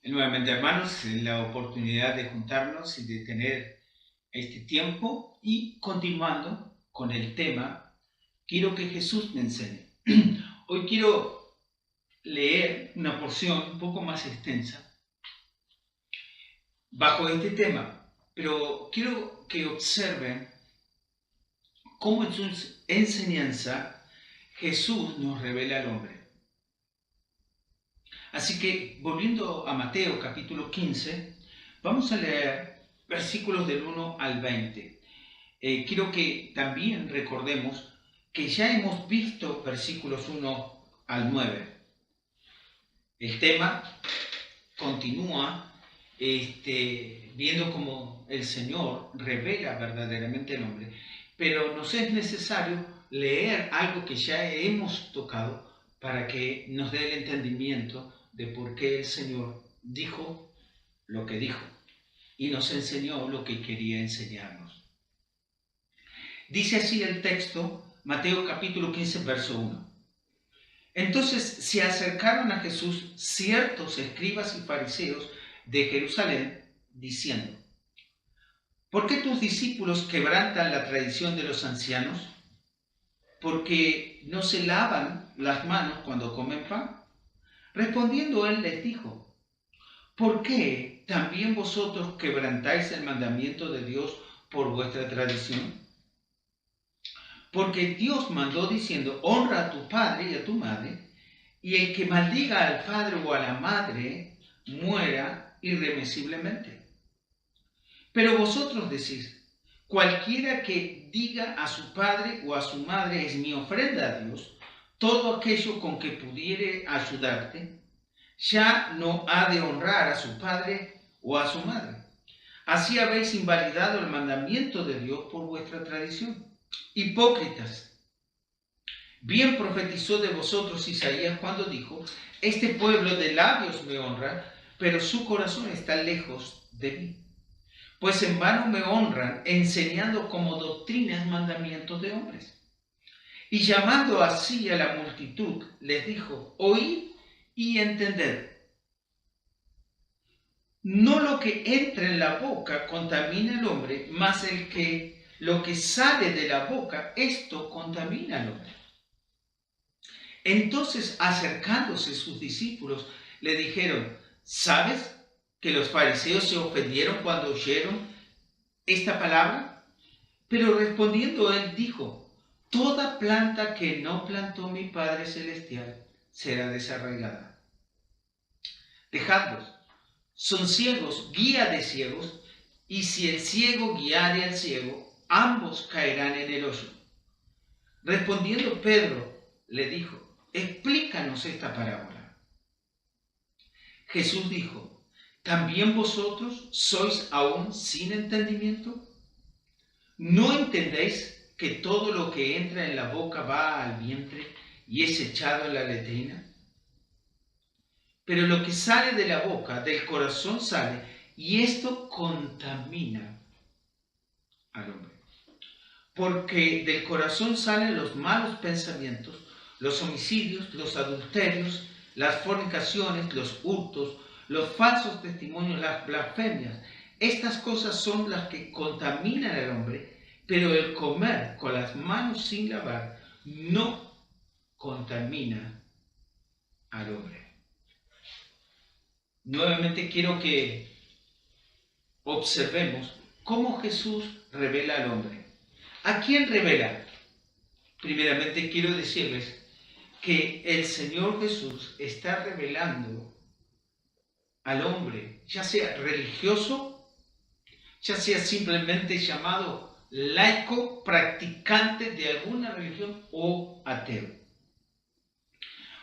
Nuevamente, hermanos, la oportunidad de juntarnos y de tener este tiempo y continuando con el tema, quiero que Jesús me enseñe. Hoy quiero leer una porción un poco más extensa bajo este tema, pero quiero que observen cómo en su enseñanza Jesús nos revela al hombre. Así que, volviendo a Mateo capítulo 15, vamos a leer versículos del 1 al 20. Quiero que también recordemos que ya hemos visto versículos 1 al 9. El tema continúa viendo cómo el Señor revela verdaderamente al hombre, pero nos es necesario leer algo que ya hemos tocado para que nos dé el entendimiento de por qué el Señor dijo lo que dijo y nos enseñó lo que quería enseñarnos. Dice así el texto, Mateo capítulo 15, verso 1. Entonces se acercaron a Jesús ciertos escribas y fariseos de Jerusalén, diciendo: ¿por qué tus discípulos quebrantan la tradición de los ancianos? ¿Porque no se lavan las manos cuando comen pan? Respondiendo él les dijo: ¿por qué también vosotros quebrantáis el mandamiento de Dios por vuestra tradición? Porque Dios mandó diciendo: honra a tu padre y a tu madre, y el que maldiga al padre o a la madre muera irremisiblemente. Pero vosotros decís: cualquiera que diga a su padre o a su madre es mi ofrenda a Dios, todo aquello con que pudiere ayudarte, ya no ha de honrar a su padre o a su madre. Así habéis invalidado el mandamiento de Dios por vuestra tradición. Hipócritas, bien profetizó de vosotros Isaías cuando dijo: este pueblo de labios me honra, pero su corazón está lejos de mí. Pues en vano me honran, enseñando como doctrinas mandamientos de hombres. Y llamando así a la multitud, les dijo: oíd y entended. No lo que entra en la boca contamina al hombre, mas lo que sale de la boca, esto contamina al hombre. Entonces, acercándose sus discípulos, le dijeron: ¿sabes que los fariseos se ofendieron cuando oyeron esta palabra? Pero respondiendo él dijo: toda planta que no plantó mi Padre Celestial será desarraigada. Dejadlos, son ciegos, guía de ciegos, y si el ciego guiare al ciego, ambos caerán en el hoyo. Respondiendo Pedro, le dijo: explícanos esta parábola. Jesús dijo: ¿también vosotros sois aún sin entendimiento? ¿No entendéis que todo lo que entra en la boca va al vientre y es echado en la letrina? Pero lo que sale de la boca, del corazón sale, y esto contamina al hombre. Porque del corazón salen los malos pensamientos, los homicidios, los adulterios, las fornicaciones, los hurtos, los falsos testimonios, las blasfemias. Estas cosas son las que contaminan al hombre, pero el comer con las manos sin lavar no contamina al hombre. Nuevamente quiero que observemos cómo Jesús revela al hombre. ¿A quién revela? Primeramente quiero decirles que el Señor Jesús está revelando al hombre, ya sea religioso, ya sea simplemente llamado laico, practicante de alguna religión, o ateo.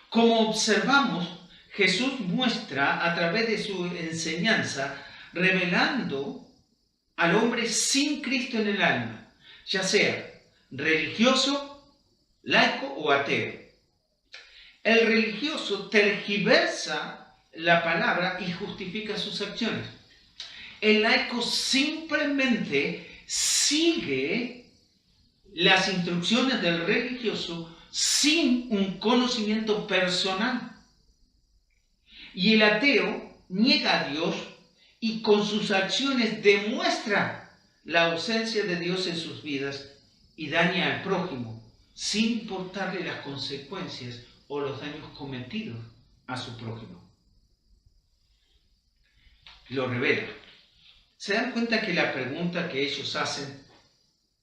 Como observamos, Jesús muestra a través de su enseñanza, revelando al hombre sin Cristo en el alma, ya sea religioso, laico o ateo. El religioso tergiversa la palabra y justifica sus acciones. El laico simplemente sigue las instrucciones del religioso sin un conocimiento personal. Y el ateo niega a Dios y con sus acciones demuestra la ausencia de Dios en sus vidas y daña al prójimo, sin importarle las consecuencias o los daños cometidos a su prójimo. Lo revela. ¿Se dan cuenta que la pregunta que ellos hacen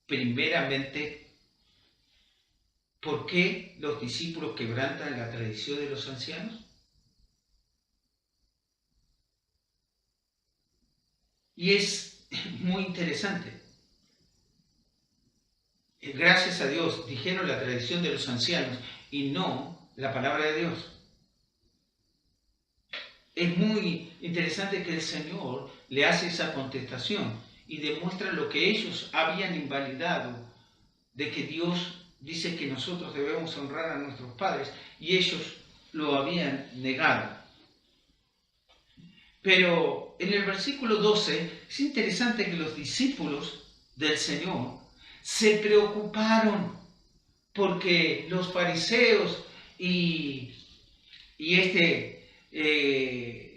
primeramente, ¿por qué los discípulos quebrantan la tradición de los ancianos? Y es muy interesante. Gracias a Dios dijeron la tradición de los ancianos y no la palabra de Dios. Es muy interesante que el Señor le hace esa contestación y demuestra lo que ellos habían invalidado, de que Dios dice que nosotros debemos honrar a nuestros padres y ellos lo habían negado. Pero en el versículo 12 es interesante que los discípulos del Señor se preocuparon porque los fariseos y este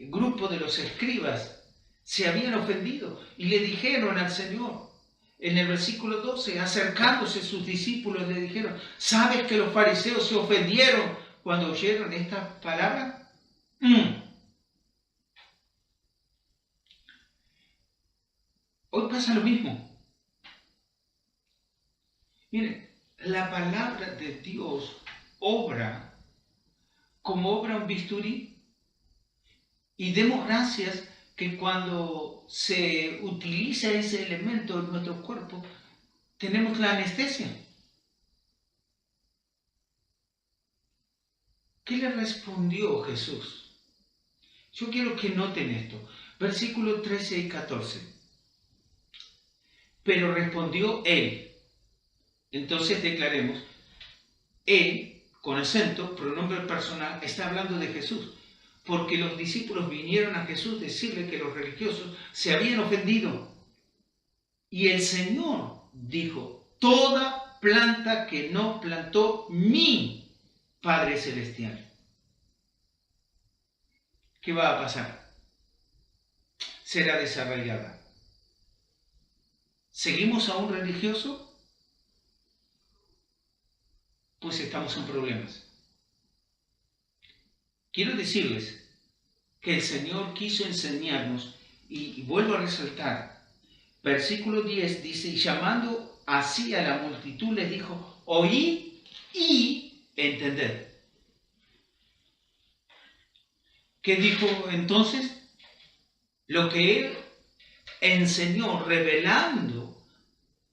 grupo de los escribas se habían ofendido y le dijeron al Señor, en el versículo 12, acercándose sus discípulos, le dijeron, ¿sabes que los fariseos se ofendieron cuando oyeron esta palabra? Hoy pasa lo mismo. Miren, la palabra de Dios obra como obra un bisturí, y demos gracias que cuando se utiliza ese elemento en nuestro cuerpo, tenemos la anestesia. ¿Qué le respondió Jesús? Yo quiero que noten esto. Versículos 13 y 14. Pero respondió él. Entonces declaremos, él, con acento, pronombre personal, está hablando de Jesús. Porque los discípulos vinieron a Jesús a decirle que los religiosos se habían ofendido. Y el Señor dijo, toda planta que no plantó mi Padre Celestial. ¿Qué va a pasar? Será desarraigada. ¿Seguimos a un religioso? Pues estamos en problemas. Quiero decirles que el Señor quiso enseñarnos, y vuelvo a resaltar, versículo 10 dice, y llamando así a la multitud les dijo, oíd y entended. ¿Qué dijo entonces? Lo que él enseñó, revelando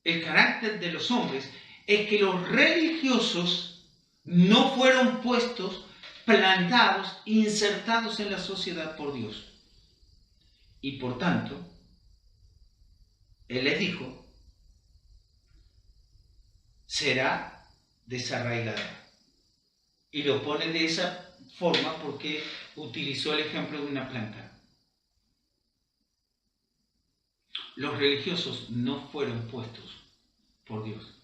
el carácter de los hombres, es que los religiosos no fueron puestos, plantados, insertados en la sociedad por Dios. Y por tanto, él les dijo, será desarraigada. Y lo pone de esa forma porque utilizó el ejemplo de una planta. Los religiosos no fueron puestos por Dios.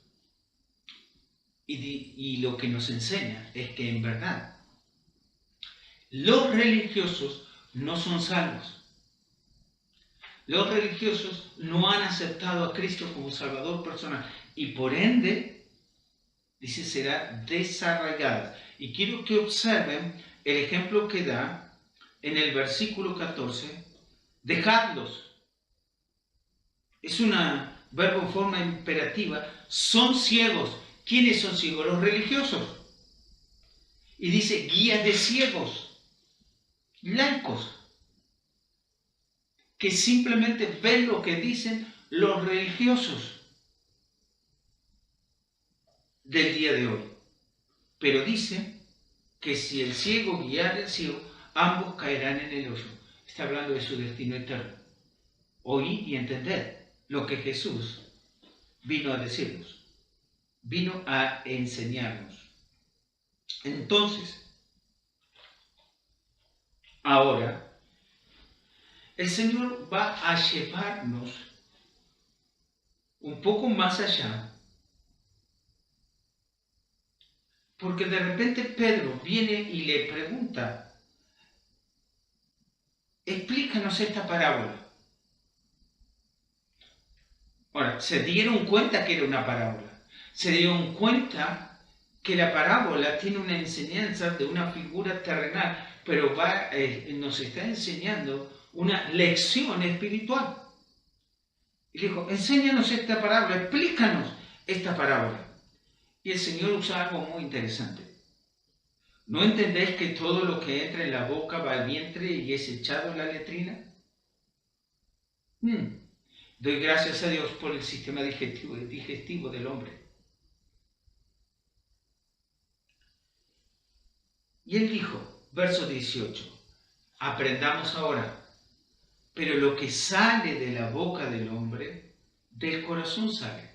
Y lo que nos enseña es que en verdad los religiosos no son salvos. Los religiosos no han aceptado a Cristo como Salvador personal y por ende, dice, será desarraigada. Y quiero que observen el ejemplo que da en el versículo 14, dejadlos. Es un verbo en forma imperativa, son ciegos. ¿Quiénes son ciegos? Los religiosos. Y dice, guías de ciegos, laicos, que simplemente ven lo que dicen los religiosos del día de hoy. Pero dice que si el ciego guiara al ciego, ambos caerán en el hoyo. Está hablando de su destino eterno. Oíd y entended lo que Jesús vino a decirnos, vino a enseñarnos. Entonces, ahora, el Señor va a llevarnos un poco más allá, porque de repente Pedro viene y le pregunta, explícanos esta parábola. Ahora, se dieron cuenta que era una parábola. Se dieron cuenta que la parábola tiene una enseñanza de una figura terrenal, pero nos está enseñando una lección espiritual. Y dijo, enséñanos esta parábola, explícanos esta parábola. Y el Señor usa algo muy interesante. ¿No entendéis que todo lo que entra en la boca va al vientre y es echado en la letrina? Doy gracias a Dios por el sistema digestivo del hombre. Y él dijo, verso 18, aprendamos ahora, pero lo que sale de la boca del hombre, del corazón sale.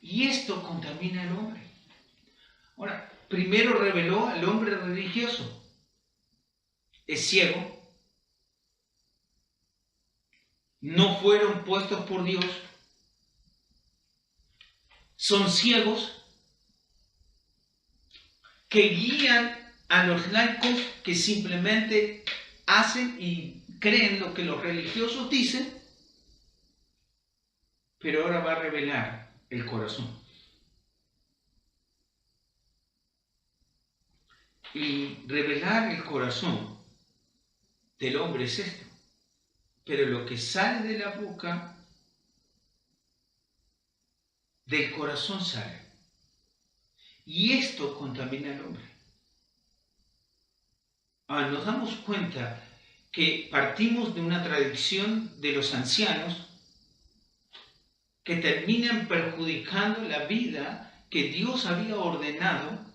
Y esto contamina al hombre. Ahora, primero reveló al hombre religioso. Es ciego. No fueron puestos por Dios. Son ciegos que guían a los laicos que simplemente hacen y creen lo que los religiosos dicen, pero ahora va a revelar el corazón. Y revelar el corazón del hombre es esto. Pero lo que sale de la boca, del corazón sale. Y esto contamina al hombre. Ahora nos damos cuenta que partimos de una tradición de los ancianos que terminan perjudicando la vida que Dios había ordenado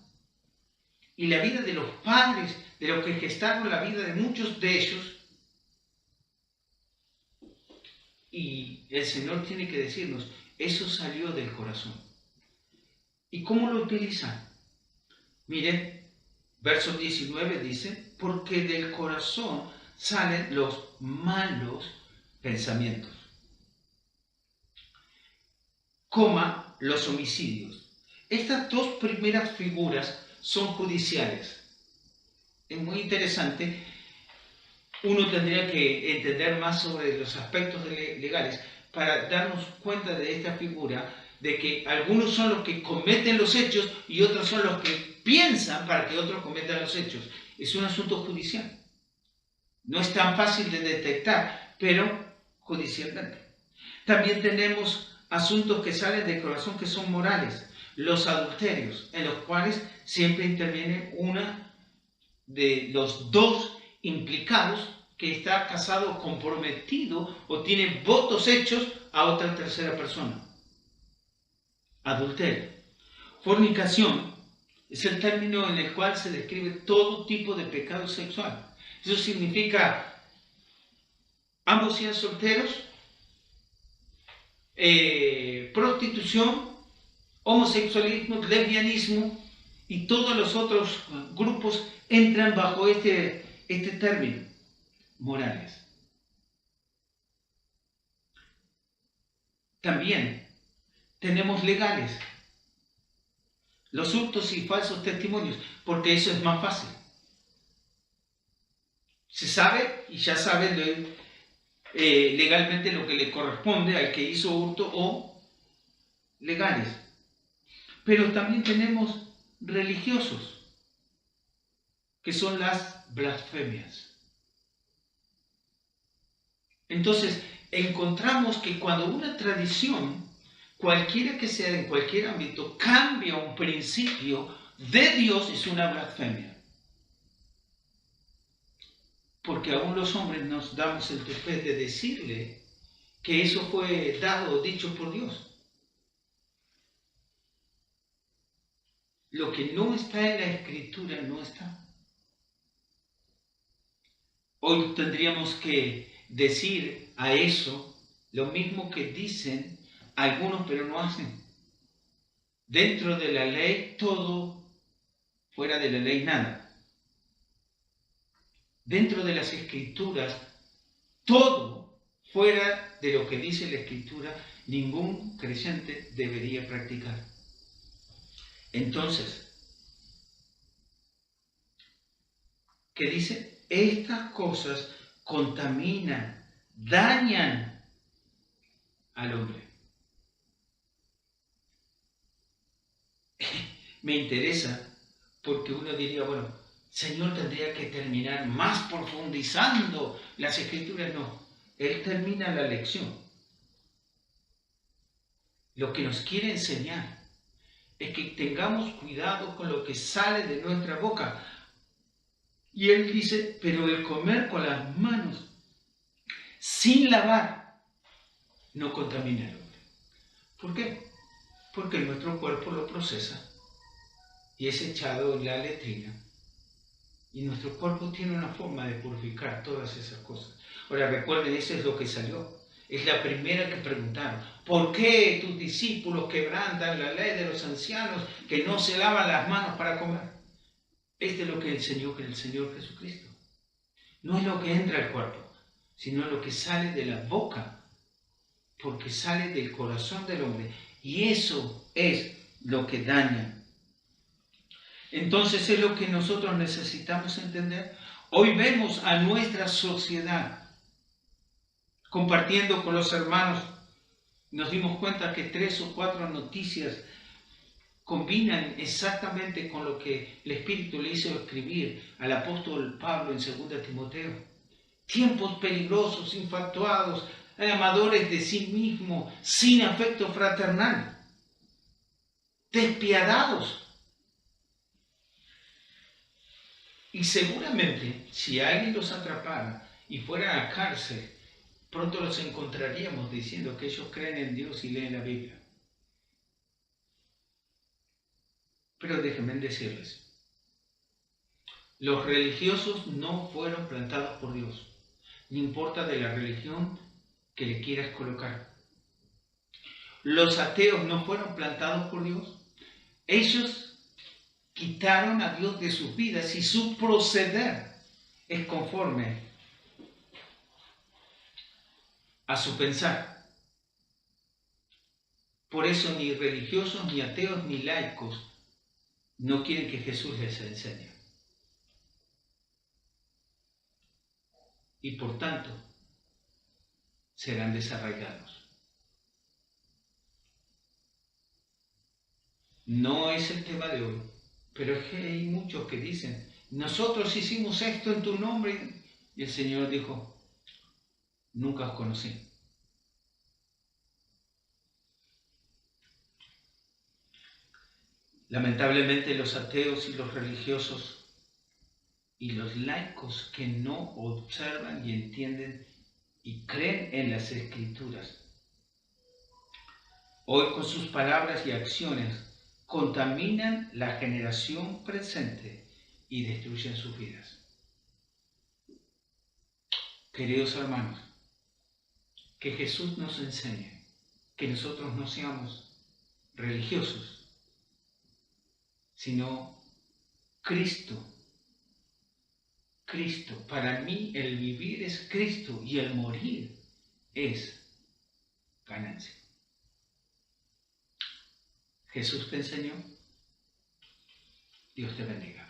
y la vida de los padres, de los que gestaron la vida de muchos de ellos. Y el Señor tiene que decirnos, eso salió del corazón. ¿Y cómo lo utilizan? Miren, verso 19 dice, porque del corazón salen los malos pensamientos, los homicidios. Estas dos primeras figuras son judiciales. Es muy interesante. Uno tendría que entender más sobre los aspectos legales para darnos cuenta de esta figura, de que algunos son los que cometen los hechos y otros son los que piensan para que otros cometan los hechos. Es un asunto judicial. No es tan fácil de detectar, pero judicialmente. También tenemos asuntos que salen del corazón que son morales. Los adulterios, en los cuales siempre interviene una de los dos implicados que está casado, comprometido o tiene votos hechos a otra tercera persona. Adulterio. Fornicación es el término en el cual se describe todo tipo de pecado sexual. Eso significa ambos sean solteros, prostitución, homosexualismo, lesbianismo y todos los otros grupos entran bajo este término, morales. También tenemos legales, los hurtos y falsos testimonios, porque eso es más fácil. Se sabe y ya sabe legalmente lo que le corresponde al que hizo hurto o legales. Pero también tenemos religiosos, que son las blasfemias. Entonces, encontramos que cuando una tradición, cualquiera que sea en cualquier ámbito, cambia un principio de Dios, es una blasfemia. Porque aún los hombres nos damos el tupé de decirle que eso fue dado o dicho por Dios. Lo que no está en la Escritura no está. Hoy tendríamos que decir a eso lo mismo que dicen algunos pero no hacen. Dentro de la ley todo, fuera de la ley nada. Dentro de las Escrituras todo, fuera de lo que dice la Escritura, ningún creyente debería practicar. Entonces, ¿qué dice? Estas cosas contaminan, dañan al hombre. Me interesa porque uno diría, bueno, Señor tendría que terminar más profundizando las Escrituras. No, Él termina la lección. Lo que nos quiere enseñar es que tengamos cuidado con lo que sale de nuestra boca. Y Él dice, pero el comer con las manos sin lavar no contamina al hombre. ¿Por qué? Porque nuestro cuerpo lo procesa y es echado en la letrina. Y nuestro cuerpo tiene una forma de purificar todas esas cosas. Ahora recuerden, eso es lo que salió. Es la primera que preguntaron. ¿Por qué tus discípulos quebrantan la ley de los ancianos que no se lavan las manos para comer? Esto es lo que enseñó el Señor Jesucristo. No es lo que entra al cuerpo, sino lo que sale de la boca, porque sale del corazón del hombre. Y eso es lo que daña. Entonces es lo que nosotros necesitamos entender. Hoy vemos a nuestra sociedad compartiendo con los hermanos. Nos dimos cuenta que 3 o 4 noticias combinan exactamente con lo que el Espíritu le hizo escribir al apóstol Pablo en 2 Timoteo. Tiempos peligrosos, infatuados, amadores de sí mismos, sin afecto fraternal, despiadados. Y seguramente, si alguien los atrapara y fuera a la cárcel, pronto los encontraríamos diciendo que ellos creen en Dios y leen la Biblia. Pero déjenme decirles, los religiosos no fueron plantados por Dios, no importa de la religión que le quieras colocar. Los ateos no fueron plantados por Dios. Ellos quitaron a Dios de sus vidas y su proceder es conforme a su pensar. Por eso ni religiosos, ni ateos, ni laicos no quieren que Jesús les enseñe. Y por tanto, serán desarraigados. No es el tema de hoy, pero es que hay muchos que dicen, nosotros hicimos esto en tu nombre. Y el Señor dijo, nunca os conocí. Lamentablemente los ateos y los religiosos y los laicos que no observan y entienden y creen en las Escrituras, hoy con sus palabras y acciones contaminan la generación presente y destruyen sus vidas. Queridos hermanos, que Jesús nos enseñe que nosotros no seamos religiosos, sino Cristo. Cristo. Para mí el vivir es Cristo y el morir es ganancia. Jesús te enseñó. Dios te bendiga.